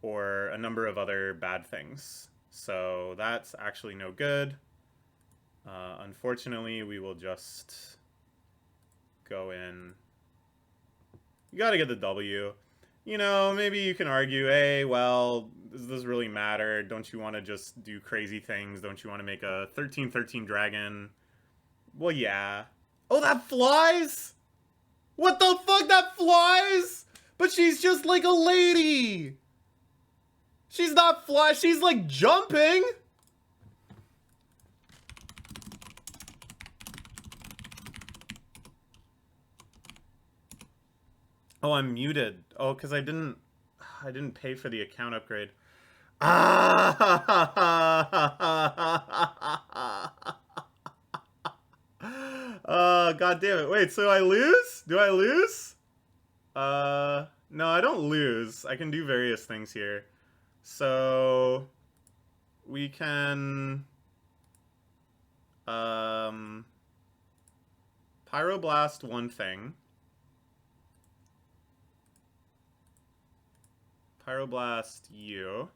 or a number of other bad things. So that's actually no good. Unfortunately, we will just go in. You gotta get the W. You know, maybe you can argue, hey, well, does this really matter? Don't you want to just do crazy things? Don't you want to make a 13/13 dragon? Well, yeah. Oh, that flies? What the fuck? That flies? But she's just like a lady. She's not fly. She's like jumping. Oh, I'm muted. Oh, because I didn't pay for the account upgrade. God damn it. Wait, so I lose? Do I lose? No, I don't lose. I can do various things here. So we can Pyroblast one thing. Pyroblast you.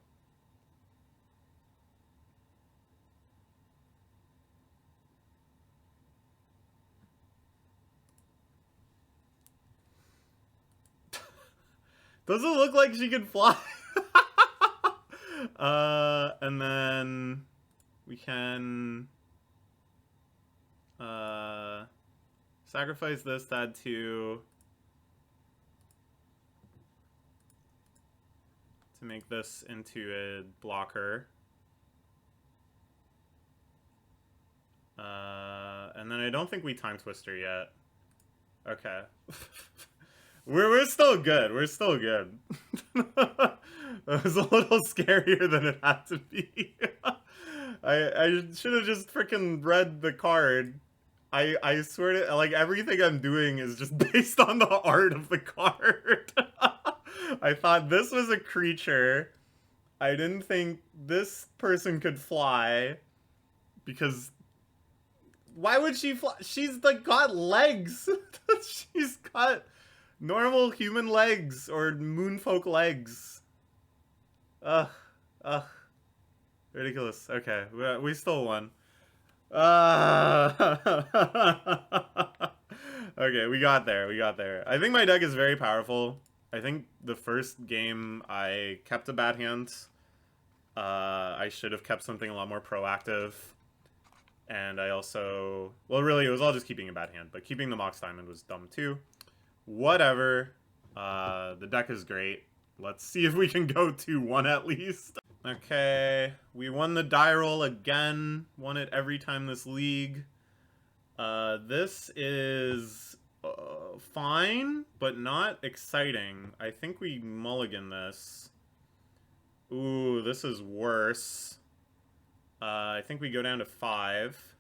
Does it look like she can fly? And then we can sacrifice this, add 2 to make this into a blocker. And then I don't think we Time Twister yet. Okay. We're still good. We're still good. It was a little scarier than it had to be. I should have just freaking read the card. I swear to, like, everything I'm doing is just based on the art of the card. I thought this was a creature. I didn't think this person could fly. Because why would she fly? She's like got legs. She's got normal human legs or moonfolk legs. Ugh. Ridiculous. Okay, we still won. Okay, we got there. I think my deck is very powerful. I think the first game I kept a bad hand. I should have kept something a lot more proactive. And I also... Well, really, it was all just keeping a bad hand. But keeping the Mox Diamond was dumb, too. Whatever. The deck is great. Let's see if we can go 2-1 at least. Okay. We won the die roll again. Won it every time this league. This is... fine, but not exciting. I think we mulligan this. Ooh, this is worse. I think we go down to 5.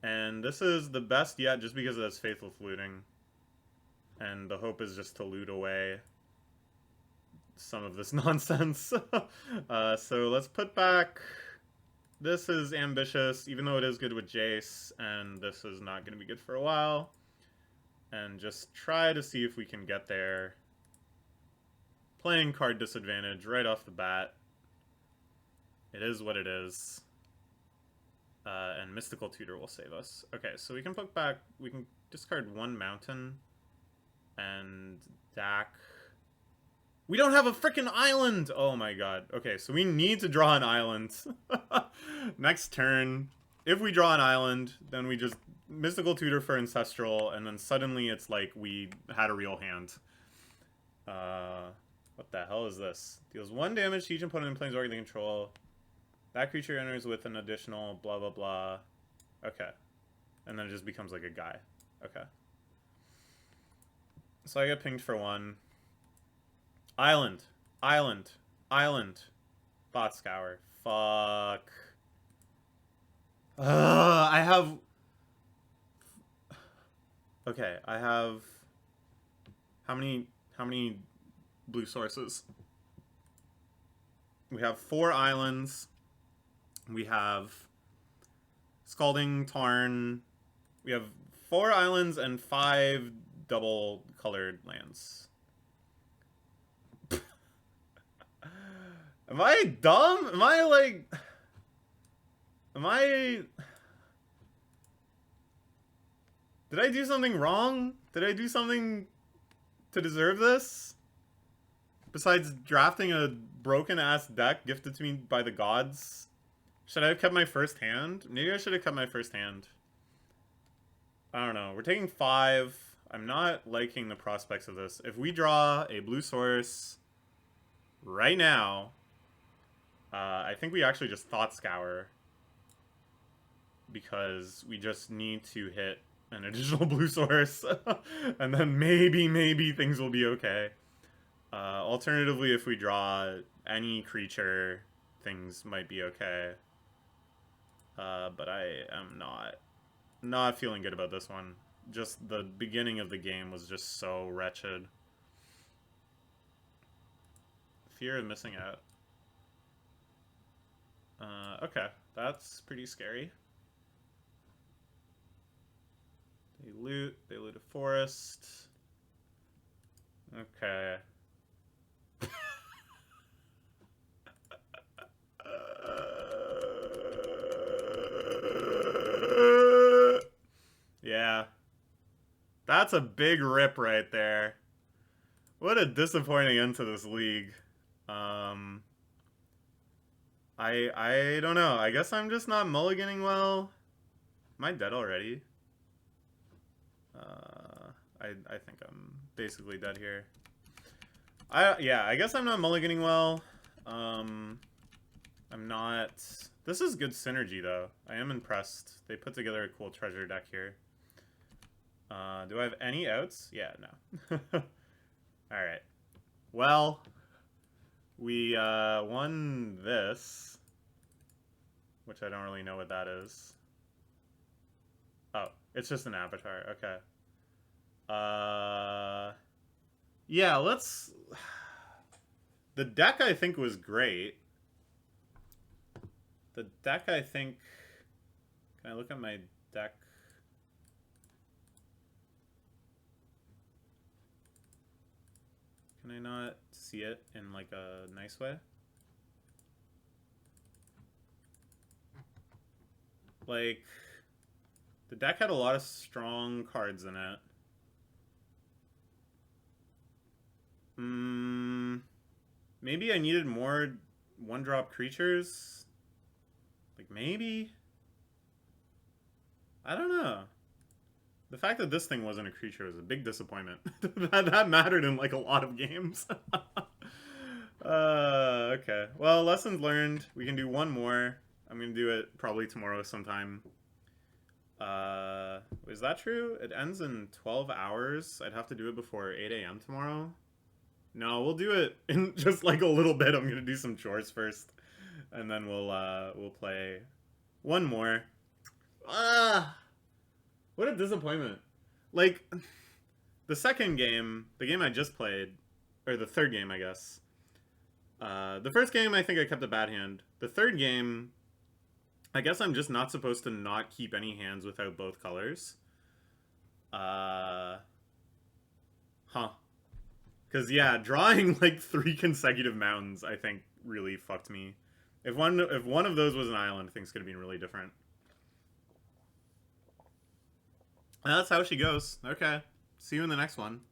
And this is the best yet just because it has Faithful Fluting. And the hope is just to loot away some of this nonsense. So let's put back... This is ambitious, even though it is good with Jace, and this is not going to be good for a while. And just try to see if we can get there. Playing card disadvantage right off the bat. It is what it is. And Mystical Tutor will save us. Okay, so we can put back... We can discard one Mountain. And Dak... We don't have a freaking island! Oh my god. Okay, so we need to draw an island. Next turn, if we draw an island, then we just Mystical Tutor for Ancestral, and then suddenly it's like we had a real hand. What the hell is this? Deals 1 damage to each opponent in Planeswalker they control. That creature enters with an additional blah blah blah. Okay. And then it just becomes like a guy. Okay. So I get pinged for 1. Island. Island. Island. Thought Scour. Fuck. I have... Okay, I have... How many blue sources? We have 4 islands. We have Scalding Tarn. We have 4 islands and 5 double colored lands. Am I dumb? Am I like... Am I... Did I do something wrong? Did I do something to deserve this? Besides drafting a broken-ass deck gifted to me by the gods? Should I have kept my first hand? Maybe I should have kept my first hand. I don't know. We're taking 5. I'm not liking the prospects of this. If we draw a blue source right now... I think we actually just Thought Scour because we just need to hit an additional blue source and then maybe things will be okay. Alternatively, if we draw any creature, things might be okay. But I am not feeling good about this one. Just the beginning of the game was just so wretched. Fear of missing out. Okay, that's pretty scary. They loot a forest. Okay. Yeah. That's a big rip right there. What a disappointing end to this league. I don't know. I guess I'm just not mulliganing well. Am I dead already? I think I'm basically dead here. Yeah, I guess I'm not mulliganing well. I'm not... This is good synergy, though. I am impressed. They put together a cool treasure deck here. Do I have any outs? Yeah, no. Alright. Well... We won this, which I don't really know what that is. Oh, it's just an avatar. Okay. Yeah, let's... The deck, I think, was great. The deck, I think... Can I look at my deck? Can I not see it in, like, a nice way? Like, the deck had a lot of strong cards in it. Maybe I needed more one-drop creatures? Like, maybe? I don't know. The fact that this thing wasn't a creature was a big disappointment. that mattered in, like, a lot of games. Okay. Well, lessons learned. We can do one more. I'm going to do it probably tomorrow sometime. Is that true? It ends in 12 hours. I'd have to do it before 8 a.m. tomorrow. No, we'll do it in just, like, a little bit. I'm going to do some chores first. And then we'll play one more. What a disappointment. Like, the second game, the game I just played, or the third game, I guess, The first game, I think I kept a bad hand. The third game, I guess I'm just not supposed to not keep any hands without both colors. Huh. Because, yeah, drawing, like, 3 consecutive mountains, I think, really fucked me. If one of those was an island, things could have been really different. That's how she goes. Okay. See you in the next one.